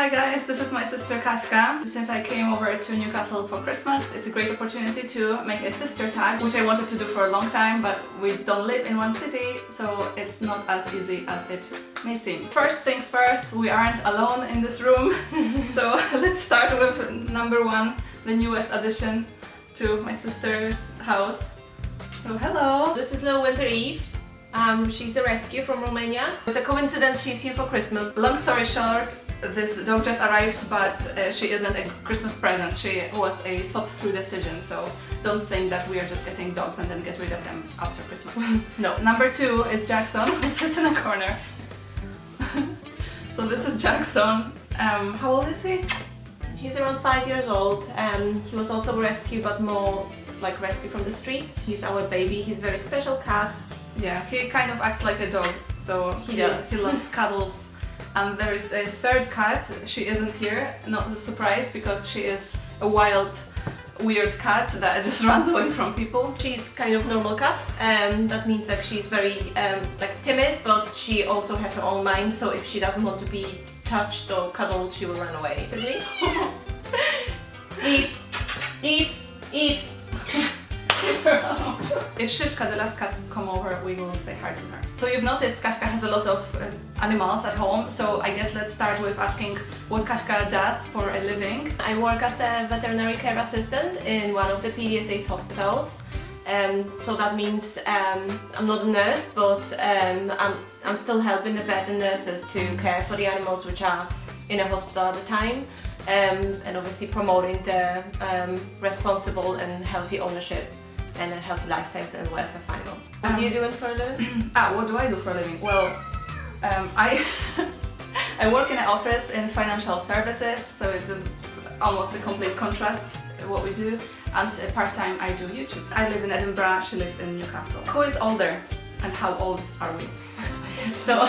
Hi guys, this is my sister Kaśka. Since I came over to Newcastle for Christmas, it's a great opportunity to make a sister tag, which I wanted to do for a long time, but we don't live in one city, so it's not as easy as it may seem. First things first, we aren't alone in this room, so let's start with number one, the newest addition to my sister's house. So hello! This is Little Winter Eve. She's a rescue from Romania. It's a coincidence she's here for Christmas. Long story short, this dog just arrived, but she isn't a Christmas present. She was a thought-through decision, so don't think that we are just getting dogs and then get rid of them after Christmas. No. Number two is Jackson, who sits in a corner. So this is Jackson. How old is he? He's around 5 years old. He was also a rescue, but more like rescue from the street. He's our baby. He's a very special cat. Yeah, he kind of acts like a dog, so He does. He loves cuddles. And there is a third cat. She isn't here, not a surprise, because she is a wild, weird cat that just runs away from people. She's kind of normal cat. That means that she's very like timid, but she also has her own mind. So if she doesn't want to be touched or cuddled, she will run away. Eat, eat, eat. If Shishka, the last cat, come over, we will say hi to her. So you've noticed Kaśka has a lot of animals at home, so I guess let's start with asking what Kaśka does for a living. I work as a veterinary care assistant in one of the PDSA hospitals. So that means I'm not a nurse, but I'm still helping the vet and nurses to care for the animals which are in a hospital at the time, and obviously promoting the responsible and healthy ownership and a healthy lifestyle and welfare for animals. What are you doing for a living? What do I do for a living? Well, I I work in an office in financial services, so it's almost a complete contrast what we do. And part-time I do YouTube. I live in Edinburgh, she lives in Newcastle. Who is older and how old are we? So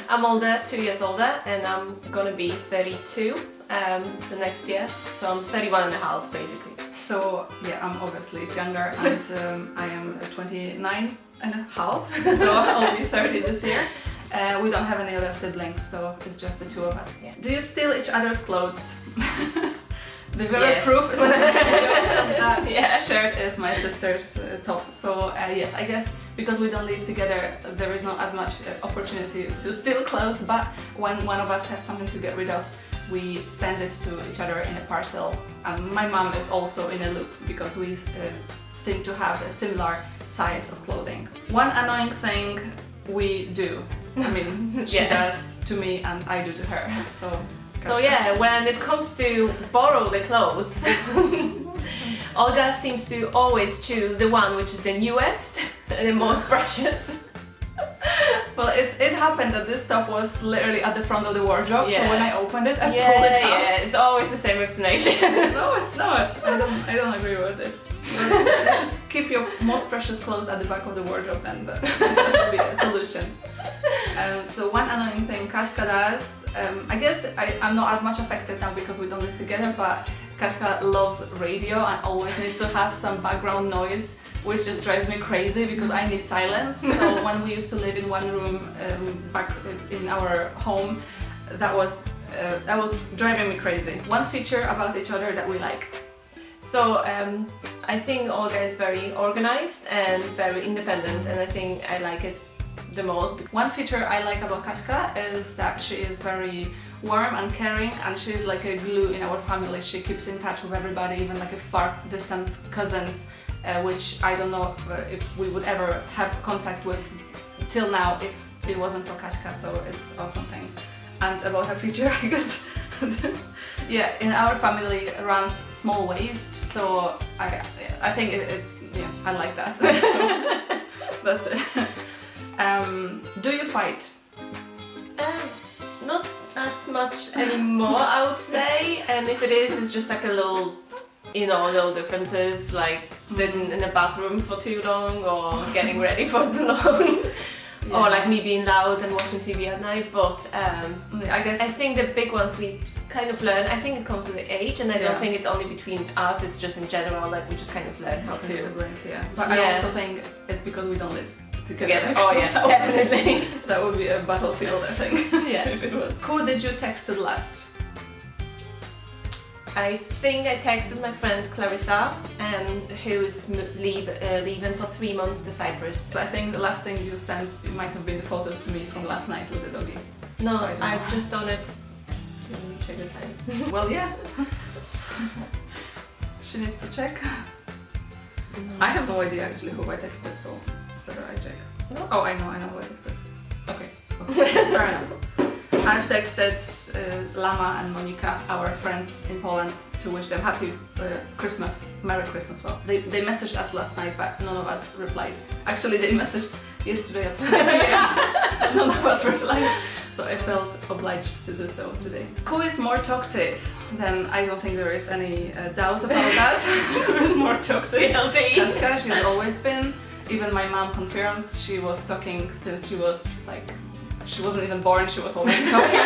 I'm older, 2 years older, and I'm gonna be 32 the next year. So I'm 31 and a half basically. So yeah, I'm obviously younger, and I am 29 and a half, so I'll be 30 this year. We don't have any other siblings, so it's just the two of us. Yeah. Do you steal each other's clothes? The very Yes. proof is that Yeah. shirt is my sister's top. So yes, I guess because we don't live together, there is not as much opportunity to steal clothes, but when one of us has something to get rid of, we send it to each other in a parcel. And my mom is also in a loop because we seem to have a similar size of clothing. One annoying thing we do, I mean, she Yeah. does to me and I do to her. So yeah, when it comes to borrow the clothes, Olga seems to always choose the one which is the newest and the most precious. Well, it happened that this top was literally at the front of the wardrobe, so Yeah. when I opened it, I pulled it out. Yeah, it's always the same explanation. No, it's not. I don't agree with this. You should keep your most precious clothes at the back of the wardrobe, and that would be a solution. So one annoying thing Kaśka does, I guess I'm not as much affected now because we don't live together, but Kaśka loves radio and always needs to have some background noise, which just drives me crazy because I need silence. So when we used to live in one room back in our home, that was driving me crazy. One feature about each other that we like. So I think Olga is very organized and very independent, and I think I like it the most. One feature I like about Kaśka is that she is very warm and caring, and she's like a glue in our family. She keeps in touch with everybody, even like a far distance cousins, which I don't know if we would ever have contact with till now if it wasn't for Kaśka, so it's awesome thing. And about her feature, I guess, yeah, in our family runs small waste, so I think yeah, I like that. So that's it. Do you fight? Not as much anymore, I would say. And if it is, it's just like a little, little differences, like sitting in the bathroom for too long or getting ready for too long. Yeah. Or like me being loud and watching TV at night, but I think the big ones we kind of learn. I think it comes with the age, and I don't think it's only between us, it's just in general, like we just kind of learn how to. Siblings, yeah. But I also think it's because we don't live together. Oh yes, definitely. That would be a battlefield, I think. Yeah. If it was. Who did you text last? I think I texted my friend Clarissa, who's leaving for 3 months to Cyprus. I think the last thing you sent, it might have been the photos to me from last night with the doggy. No, I don't know. I've just done it. Check the time. Well, yeah. She needs to check. I have no idea actually who I texted, so better I check. No? Oh, I know who I texted. Okay, fair enough. I've texted Lama and Monika, our friends in Poland, to wish them happy Christmas, Merry Christmas. Well, they messaged us last night, but none of us replied. Actually, they messaged yesterday at 7 p.m. but none of us replied. So I felt obliged to do so today. Who is more talkative? Then I don't think there is any doubt about that. Who is more talkative? Kashka, she has always been. Even my mom confirms she was talking since she was like, she wasn't even born, she was already talking.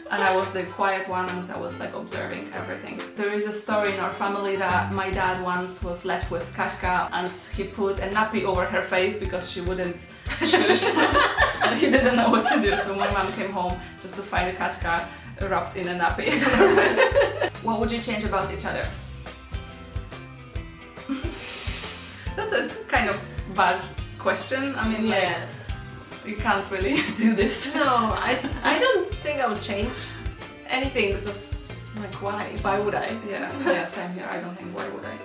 And I was the quiet one and I was like observing everything. There is a story in our family that my dad once was left with Kashka and he put a nappy over her face because she wouldn't shush. And he didn't know what to do, so my mom came home just to find a Kashka wrapped in a nappy on her face. What would you change about each other? That's a kind of bad question. I mean, like, you can't really do this. No, I don't think I would change anything because, like, why? Why would I? Yeah, same here. I don't think why would I.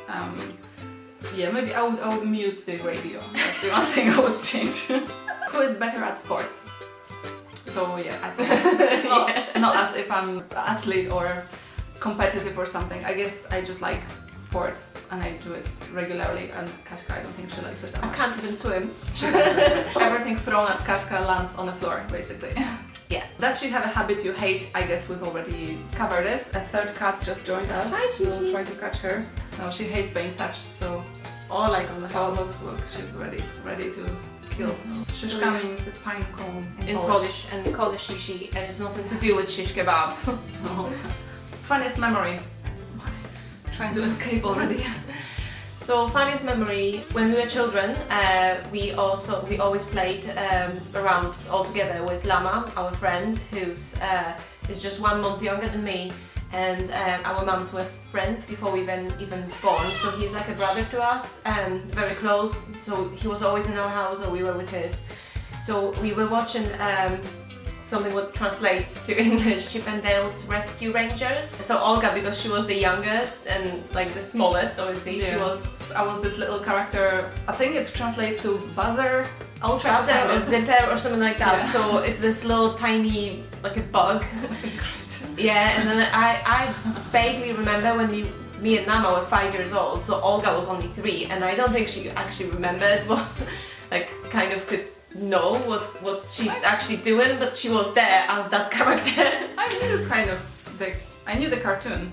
Yeah, maybe I would mute the radio. That's the one thing I would change. Who is better at sports? So yeah, I think it's not as if I'm an athlete or competitive or something. I guess I just like sports and I do it regularly, and Kashka, I don't think she likes it that much. I can't even swim. Everything thrown at Kashka lands on the floor, basically. Yeah. Does she have a habit you hate? I guess we've already covered it. A third cat just joined us. Hi, We'll try to catch her. No, she hates being touched, so Or like on the oh, look, she's ready to kill. Shishka means pine cone in Polish. And we call it shishi, and it's nothing to do with shish kebab. No. Funniest memory? Trying to escape already. So funniest memory, when we were children, we always played around all together with Lama, our friend, who's is just 1 month younger than me, and our mums were friends before we even born. So he's like a brother to us, and very close. So he was always in our house, or we were with his. So we were watching something what translates to English, Chip and Dale's Rescue Rangers. So Olga, because she was the youngest and like the smallest, obviously, I was this little character. I think it translates to Buzzer, Ultra Buzzer or Zipper or something like that. Yeah. So it's this little tiny, like a bug. Great. Yeah, and then I vaguely remember when me and Nama were 5 years old, so Olga was only 3, and I don't think she actually remembered what, like, kind of could know what she's actually doing, but she was there as that character. I knew the cartoon.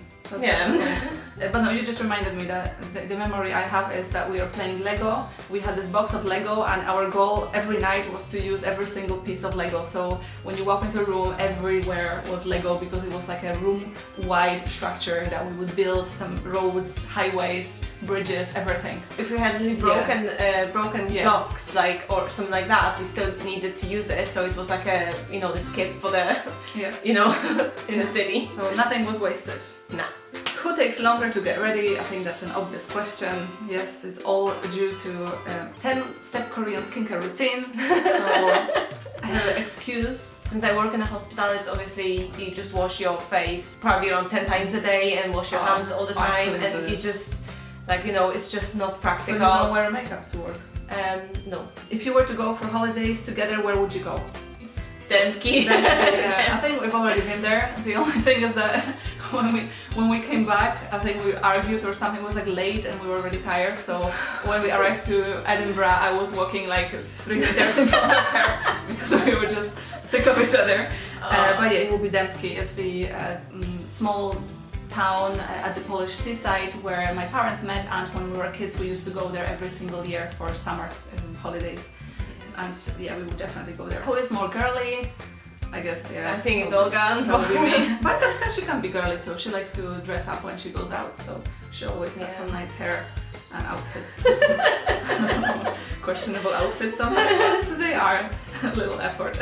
But no, you just reminded me that the memory I have is that we were playing Lego. We had this box of Lego, and our goal every night was to use every single piece of Lego. So when you walk into a room, everywhere was Lego, because it was like a room-wide structure that we would build, some roads, highways, bridges, everything. If we had really broken blocks, like, or something like that, we still needed to use it. So it was like a, the skip for the, in the city. So nothing was wasted. Nah. Who takes longer to get ready? I think that's an obvious question. Yes, it's all due to 10-step Korean skincare routine. So I have an excuse. Since I work in a hospital, it's obviously you just wash your face probably around 10 times a day and wash your hands all the time, and you just, like, it's just not practical. So you don't wear makeup to work? No. If you were to go for holidays together, where would you go? Dębki. Yeah, I think we've already been there. The only thing is that when we came back, I think we argued or something. It was like late and we were really tired. So when we arrived to Edinburgh, I was walking like 3 meters in front of her because we were just sick of each other. But yeah, it will be Dębki. It's the small town at the Polish seaside where my parents met, and when we were kids we used to go there every single year for summer holidays. And yeah, we would definitely go there. Who is more girly? I guess, yeah. I think it's Olga. Probably me. But Kashka, she can be girly too. She likes to dress up when she goes out, so she always has some nice hair and outfits. Questionable outfits sometimes, but they are a little effort.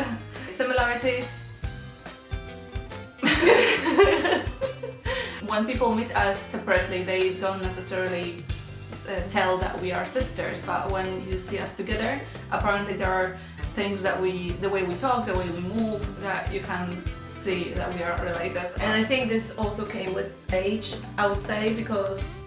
when people meet us separately, they don't necessarily tell that we are sisters, but when you see us together, apparently there are things that the way we talk, the way we move, that you can see that we are related. And I think this also came with age, I would say, because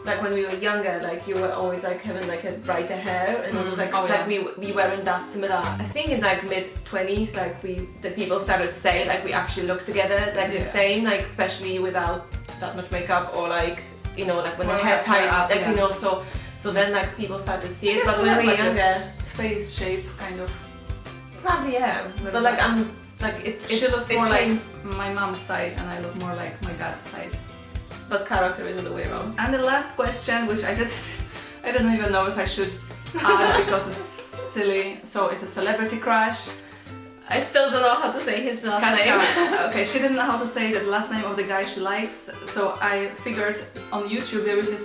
like when we were younger, like you were always like having like a brighter hair, and it was like, we weren't that similar. I think in like mid-20s, like the people started to say like we actually look together like the same, like especially without that much makeup, or like, you know, like when the hair tied up, like you know, so then like people started to see it. But when we were younger, face shape kind of. probably but like I'm like she looks more like my mom's side, and I look more like my dad's side. But character is the other way around. And the last question, which I don't even know if I should add because it's silly. So it's a celebrity crush. I still don't know how to say his last name. Okay, she didn't know how to say the last name of the guy she likes, so I figured on YouTube there is a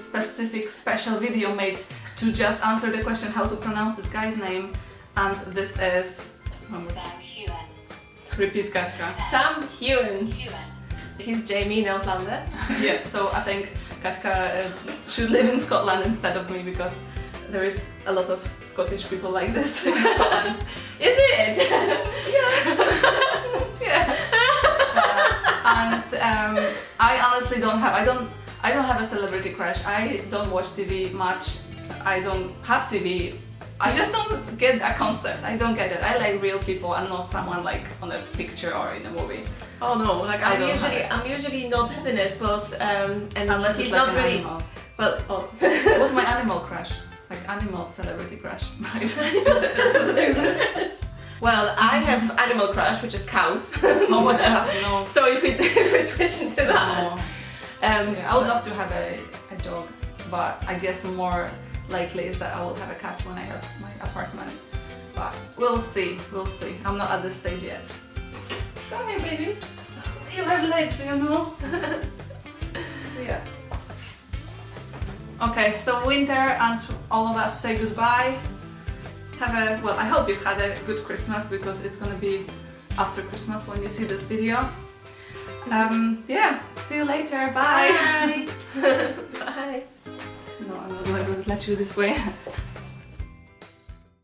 special video made to just answer the question how to pronounce this guy's name, and this is Sam Heughan. Repeat, Kaśka. Sam Heughan. He's Jamie in Outlander. Yeah, so I think Kaśka should live in Scotland instead of me, because there is a lot of Scottish people like this in Scotland. Is it? Yeah. And I honestly don't have a celebrity crush. I don't watch TV much. I don't have TV. I just don't get that concept. I don't get it. I like real people and not someone like on a picture or in a movie. Oh no, like I'm usually not having it, but and unless he's like not really. Animal. But What's my animal crush? Like animal celebrity crush. Doesn't exist. Well, I have animal crush, which is cows. Oh my god, no. So if we switch into that, No. I would love to have a dog, but I guess more likely is that I will have a cat when I have my apartment. But we'll see, I'm not at this stage yet. Come here, baby. You have legs, you know? Yes. Okay, so winter, and all of us say goodbye. I hope you've had a good Christmas, because it's gonna be after Christmas when you see this video. Yeah, see you later, bye! Bye! Bye! No, I'm not gonna let you this way.